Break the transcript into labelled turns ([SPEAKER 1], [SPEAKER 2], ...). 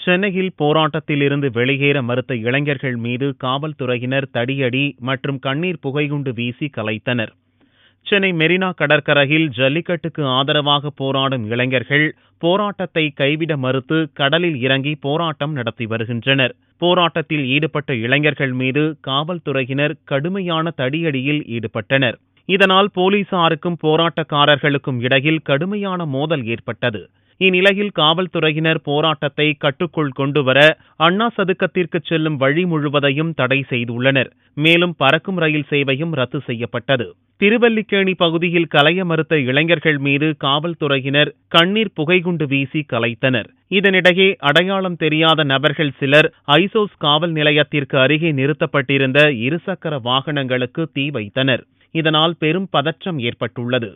[SPEAKER 1] சென்னையில் போராட்டத்தில் இருந்து வெளியேற மறுத்த இளைஞர்கள் மீது காவல்துறையினர் தடியடி மற்றும் கண்ணீர் புகைகுண்டு வீசி கலைத்தனர். சென்னை மெரினா கடற்கரையில் ஜல்லிக்கட்டுக்கு ஆதரவாக போராடும் இளைஞர்கள் போராட்டத்தை கைவிட மறுத்து கடலில் இறங்கி போராட்டம் நடத்தி வருகின்றனர். போராட்டத்தில் ஈடுபட்ட இளைஞர்கள் மீது காவல்துறையினர் கடுமையான தடியடியில் ஈடுபட்டனர். இதனால் போலீசாருக்கும் போராட்டக்காரர்களுக்கும் இடையில் கடுமையான மோதல் ஏற்பட்டது. இந்நிலையில் காவல்துறையினர் போராட்டத்தை கட்டுக்குள் கொண்டுவர அண்ணா சதுக்கத்திற்கு செல்லும் வழி முழுவதையும் தடை செய்துள்ளனர். மேலும் பறக்கும் ரயில் சேவையும் ரத்து செய்யப்பட்டது. திருவல்லிக்கேணி பகுதியில் கலைய மறுத்த இளைஞர்கள் மீது காவல்துறையினர் கண்ணீர் புகைகுண்டு வீசி கலைத்தனர். இதனிடையே அடையாளம் தெரியாத நபர்கள் சிலர் ஐசோஸ் காவல் நிலையத்திற்கு அருகே நிறுத்தப்பட்டிருந்த இருசக்கர வாகனங்களுக்கு தீ வைத்தனர். இதனால் பெரும் பதற்றம் ஏற்பட்டுள்ளது.